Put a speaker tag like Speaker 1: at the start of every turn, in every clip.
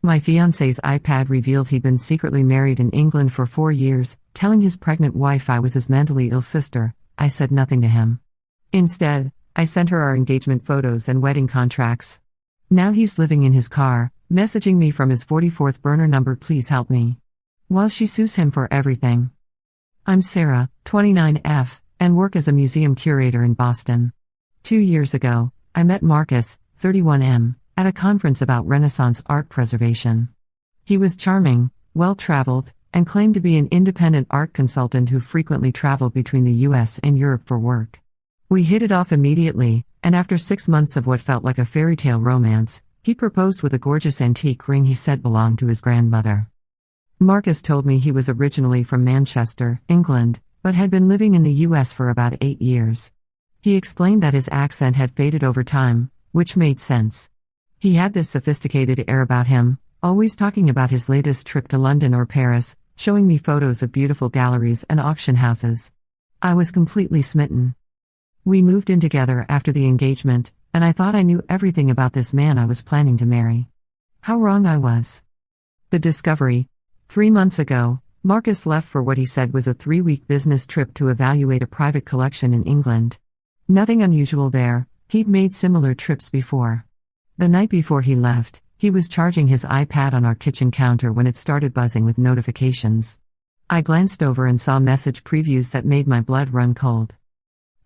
Speaker 1: My fiancé's iPad revealed he'd been secretly married in England for 4 years, telling his pregnant wife I was his mentally ill sister. I said nothing to him. Instead, I sent her our engagement photos and wedding contracts. Now he's living in his car, messaging me from his 44th burner number, please help me, while she sues him for everything. I'm Sarah, 29F, and work as a museum curator in Boston. 2 years ago, I met Marcus, 31M, at a conference about Renaissance art preservation. He was charming, well-traveled, and claimed to be an independent art consultant who frequently traveled between the US and Europe for work. We hit it off immediately, and after 6 months of what felt like a fairy tale romance, he proposed with a gorgeous antique ring he said belonged to his grandmother. Marcus told me he was originally from Manchester, England, but had been living in the US for about 8 years. He explained that his accent had faded over time, which made sense. He had this sophisticated air about him, always talking about his latest trip to London or Paris, showing me photos of beautiful galleries and auction houses. I was completely smitten. We moved in together after the engagement, and I thought I knew everything about this man I was planning to marry. How wrong I was. The discovery. 3 months ago, Marcus left for what he said was a 3-week business trip to evaluate a private collection in England. Nothing unusual there, he'd made similar trips before. The night before he left, he was charging his iPad on our kitchen counter when it started buzzing with notifications. I glanced over and saw message previews that made my blood run cold.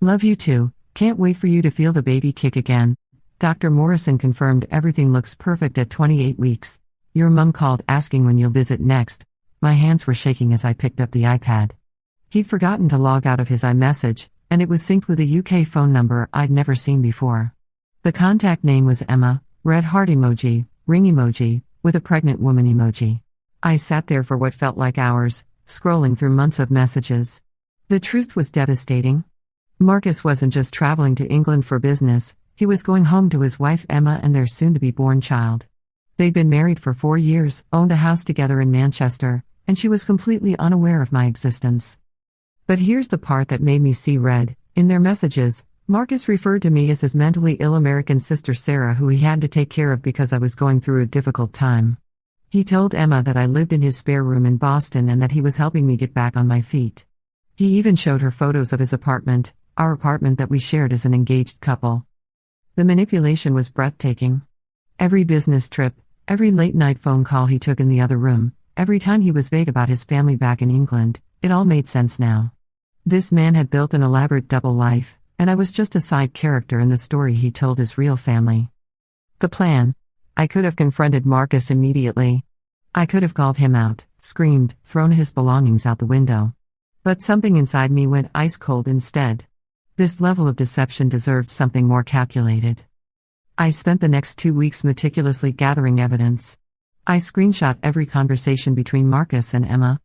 Speaker 1: Love you too, can't wait for you to feel the baby kick again. Dr. Morrison confirmed everything looks perfect at 28 weeks. Your mum called asking when you'll visit next. My hands were shaking as I picked up the iPad. He'd forgotten to log out of his iMessage, and it was synced with a UK phone number I'd never seen before. The contact name was Emma, red heart emoji, ring emoji, with a pregnant woman emoji. I sat there for what felt like hours, scrolling through months of messages. The truth was devastating. Marcus wasn't just traveling to England for business, he was going home to his wife Emma and their soon-to-be-born child. They'd been married for 4 years, owned a house together in Manchester, and she was completely unaware of my existence. But here's the part that made me see red. In their messages, Marcus referred to me as his mentally ill American sister Sarah, who he had to take care of because I was going through a difficult time. He told Emma that I lived in his spare room in Boston and that he was helping me get back on my feet. He even showed her photos of his apartment, our apartment that we shared as an engaged couple. The manipulation was breathtaking. Every business trip, every late-night phone call he took in the other room, every time he was vague about his family back in England, it all made sense now. This man had built an elaborate double life, and I was just a side character in the story he told his real family. The plan. I could have confronted Marcus immediately. I could have called him out, screamed, thrown his belongings out the window. But something inside me went ice cold instead. This level of deception deserved something more calculated. I spent the next 2 weeks meticulously gathering evidence. I screenshot every conversation between Marcus and Emma.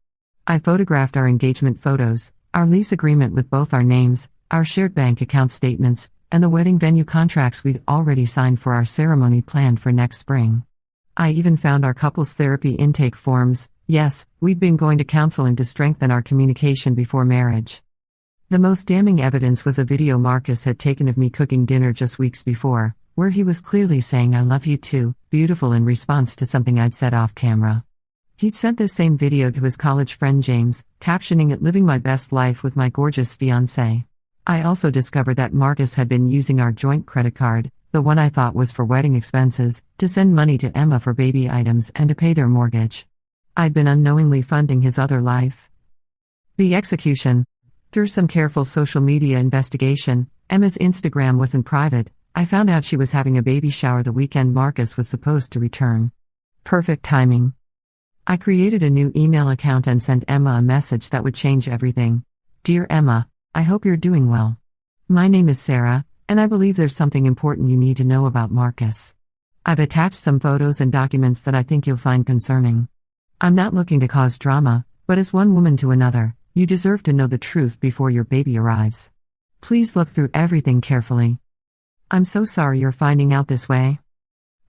Speaker 1: I photographed our engagement photos, our lease agreement with both our names, our shared bank account statements, and the wedding venue contracts we'd already signed for our ceremony planned for next spring. I even found our couples therapy intake forms. Yes, we'd been going to counseling to strengthen our communication before marriage. The most damning evidence was a video Marcus had taken of me cooking dinner just weeks before, where he was clearly saying "I love you too," beautiful, in response to something I'd said off camera. He'd sent this same video to his college friend James, captioning it "Living my best life with my gorgeous fiancé." I also discovered that Marcus had been using our joint credit card, the one I thought was for wedding expenses, to send money to Emma for baby items and to pay their mortgage. I'd been unknowingly funding his other life. The execution. Through some careful social media investigation, Emma's Instagram wasn't private. I found out she was having a baby shower the weekend Marcus was supposed to return. Perfect timing. I created a new email account and sent Emma a message that would change everything. Dear Emma, I hope you're doing well. My name is Sarah, and I believe there's something important you need to know about Marcus. I've attached some photos and documents that I think you'll find concerning. I'm not looking to cause drama, but as one woman to another, you deserve to know the truth before your baby arrives. Please look through everything carefully. I'm so sorry you're finding out this way.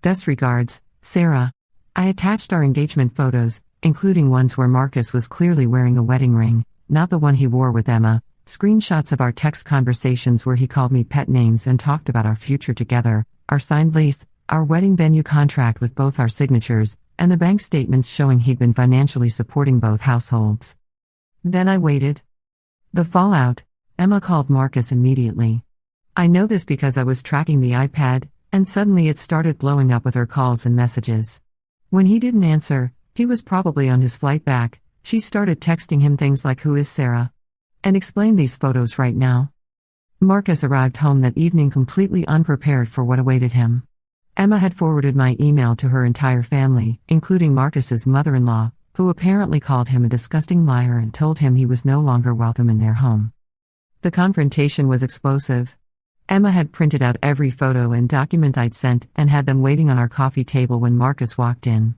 Speaker 1: Best regards, Sarah. I attached our engagement photos, including ones where Marcus was clearly wearing a wedding ring, not the one he wore with Emma, screenshots of our text conversations where he called me pet names and talked about our future together, our signed lease, our wedding venue contract with both our signatures, and the bank statements showing he'd been financially supporting both households. Then I waited. The fallout: Emma called Marcus immediately. I know this because I was tracking the iPad, and suddenly it started blowing up with her calls and messages. When he didn't answer, he was probably on his flight back. She started texting him things like, "Who is Sarah?" and "Explain these photos right now." Marcus arrived home that evening completely unprepared for what awaited him. Emma had forwarded my email to her entire family, including Marcus's mother-in-law, who apparently called him a disgusting liar and told him he was no longer welcome in their home. The confrontation was explosive. Emma had printed out every photo and document I'd sent and had them waiting on our coffee table when Marcus walked in.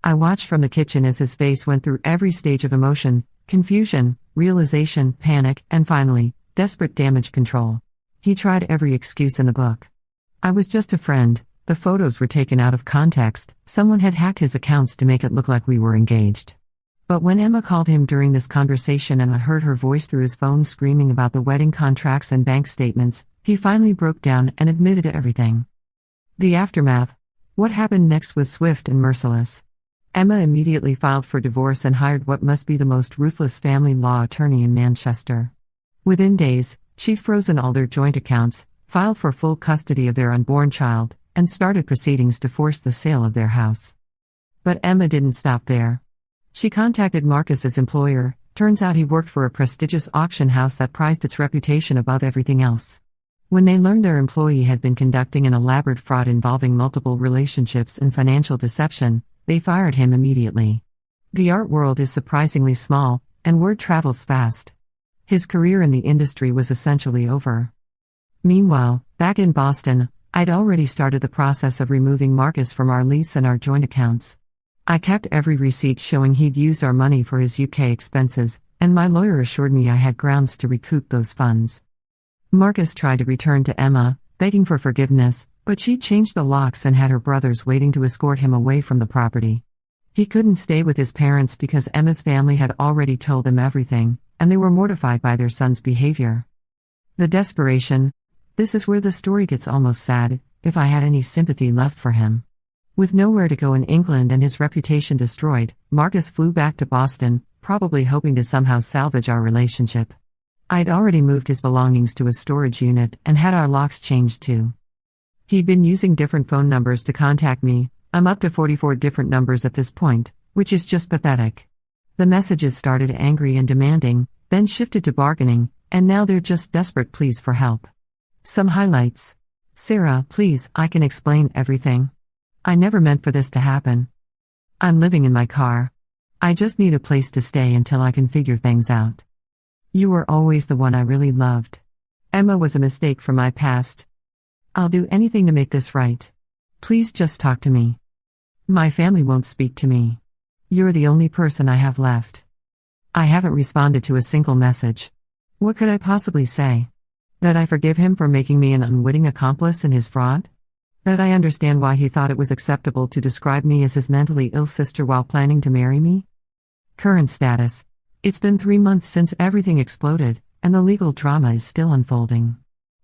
Speaker 1: I watched from the kitchen as his face went through every stage of emotion: confusion, realization, panic, and finally, desperate damage control. He tried every excuse in the book. I was just a friend. The photos were taken out of context. Someone had hacked his accounts to make it look like we were engaged. But when Emma called him during this conversation and I heard her voice through his phone screaming about the wedding contracts and bank statements, he finally broke down and admitted everything. The aftermath: what happened next was swift and merciless. Emma immediately filed for divorce and hired what must be the most ruthless family law attorney in Manchester. Within days, she'd frozen all their joint accounts, filed for full custody of their unborn child, and started proceedings to force the sale of their house. But Emma didn't stop there. She contacted Marcus's employer. Turns out he worked for a prestigious auction house that prized its reputation above everything else. When they learned their employee had been conducting an elaborate fraud involving multiple relationships and financial deception, they fired him immediately. The art world is surprisingly small, and word travels fast. His career in the industry was essentially over. Meanwhile, back in Boston, I'd already started the process of removing Marcus from our lease and our joint accounts. I kept every receipt showing he'd used our money for his UK expenses, and my lawyer assured me I had grounds to recoup those funds. Marcus tried to return to Emma, begging for forgiveness, but she'd changed the locks and had her brothers waiting to escort him away from the property. He couldn't stay with his parents because Emma's family had already told them everything, and they were mortified by their son's behavior. The desperation: this is where the story gets almost sad, if I had any sympathy left for him. With nowhere to go in England and his reputation destroyed, Marcus flew back to Boston, probably hoping to somehow salvage our relationship. I'd already moved his belongings to a storage unit and had our locks changed too. He'd been using different phone numbers to contact me. I'm up to 44 different numbers at this point, which is just pathetic. The messages started angry and demanding, then shifted to bargaining, and now they're just desperate pleas for help. Some highlights: "Sarah, please, I can explain everything. I never meant for this to happen. I'm living in my car. I just need a place to stay until I can figure things out. You were always the one I really loved. Emma was a mistake from my past. I'll do anything to make this right. Please just talk to me. My family won't speak to me. You're the only person I have left. I haven't responded to a single message. What could I possibly say? That I forgive him for making me an unwitting accomplice in his fraud? That I understand why he thought it was acceptable to describe me as his mentally ill sister while planning to marry me? Current status: it's been 3 months since everything exploded, and the legal drama is still unfolding.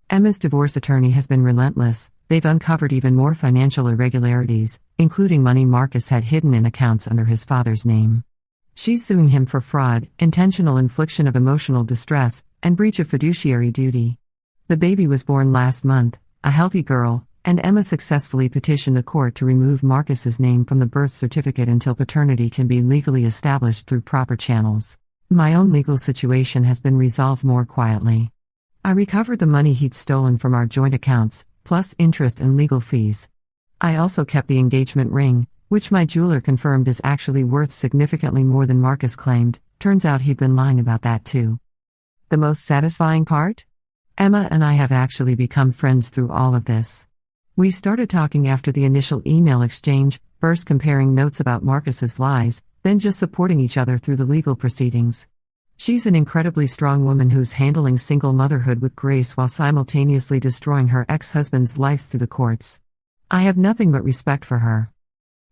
Speaker 1: Emma's divorce attorney has been relentless. They've uncovered even more financial irregularities, including money Marcus had hidden in accounts under his father's name. She's suing him for fraud, intentional infliction of emotional distress, and breach of fiduciary duty. The baby was born last month, a healthy girl, and Emma successfully petitioned the court to remove Marcus's name from the birth certificate until paternity can be legally established through proper channels. My own legal situation has been resolved more quietly. I recovered the money he'd stolen from our joint accounts, plus interest and legal fees. I also kept the engagement ring, which my jeweler confirmed is actually worth significantly more than Marcus claimed. Turns out he'd been lying about that too. The most satisfying part? Emma and I have actually become friends through all of this. We started talking after the initial email exchange, first comparing notes about Marcus's lies, then just supporting each other through the legal proceedings. She's an incredibly strong woman who's handling single motherhood with grace while simultaneously destroying her ex-husband's life through the courts. I have nothing but respect for her.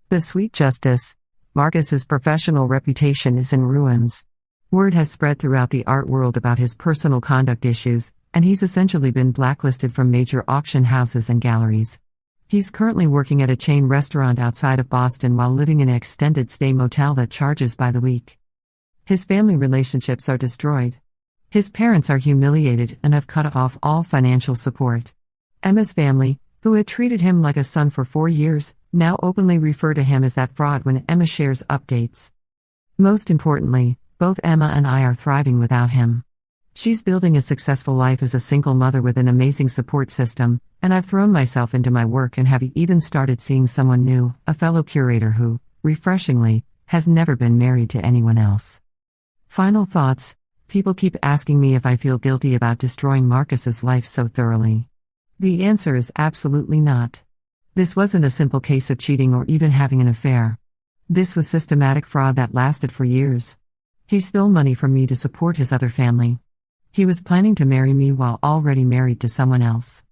Speaker 1: The sweet justice. Marcus's professional reputation is in ruins. Word has spread throughout the art world about his personal conduct issues, and he's essentially been blacklisted from major auction houses and galleries. He's currently working at a chain restaurant outside of Boston while living in an extended stay motel that charges by the week. His family relationships are destroyed. His parents are humiliated and have cut off all financial support. Emma's family, who had treated him like a son for 4 years, now openly refer to him as that fraud when Emma shares updates. Most importantly, both Emma and I are thriving without him. She's building a successful life as a single mother with an amazing support system, and I've thrown myself into my work and have even started seeing someone new, a fellow curator who, refreshingly, has never been married to anyone else. Final thoughts. People keep asking me if I feel guilty about destroying Marcus's life so thoroughly. The answer is absolutely not. This wasn't a simple case of cheating or even having an affair. This was systematic fraud that lasted for years. He stole money from me to support his other family. He was planning to marry me while already married to someone else.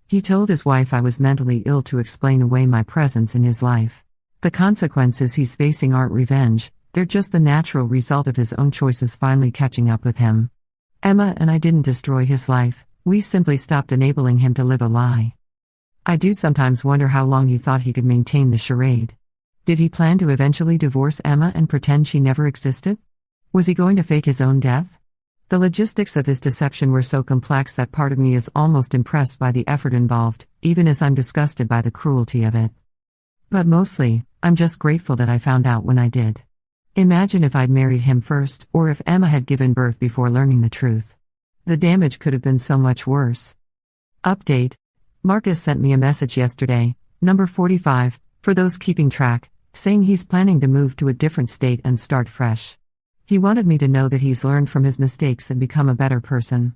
Speaker 1: He told his wife I was mentally ill to explain away my presence in his life. The consequences he's facing aren't revenge, they're just the natural result of his own choices finally catching up with him. Emma and I didn't destroy his life, we simply stopped enabling him to live a lie. I do sometimes wonder how long he thought he could maintain the charade. Did he plan to eventually divorce Emma and pretend she never existed? Was he going to fake his own death? The logistics of his deception were so complex that part of me is almost impressed by the effort involved, even as I'm disgusted by the cruelty of it. But mostly, I'm just grateful that I found out when I did. Imagine if I'd married him first, or if Emma had given birth before learning the truth. The damage could have been so much worse. Update. Marcus sent me a message yesterday, number 45, for those keeping track, saying he's planning to move to a different state and start fresh. He wanted me to know that he's learned from his mistakes and become a better person.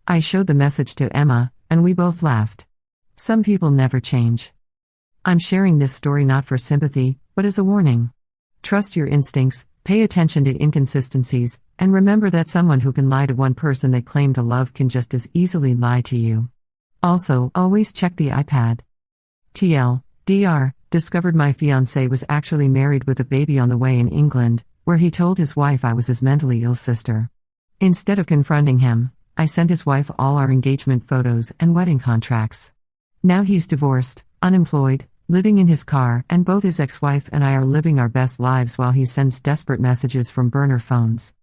Speaker 1: I showed the message to Emma, and we both laughed. Some people never change. I'm sharing this story not for sympathy, but as a warning. Trust your instincts, pay attention to inconsistencies, and remember that someone who can lie to one person they claim to love can just as easily lie to you. Also, always check the iPad. TLDR, discovered my fiancé was actually married with a baby on the way in England, where he told his wife I was his mentally ill sister. Instead of confronting him, I sent his wife all our engagement photos and wedding contracts. Now he's divorced, unemployed, living in his car, and both his ex-wife and I are living our best lives while he sends desperate messages from burner phones.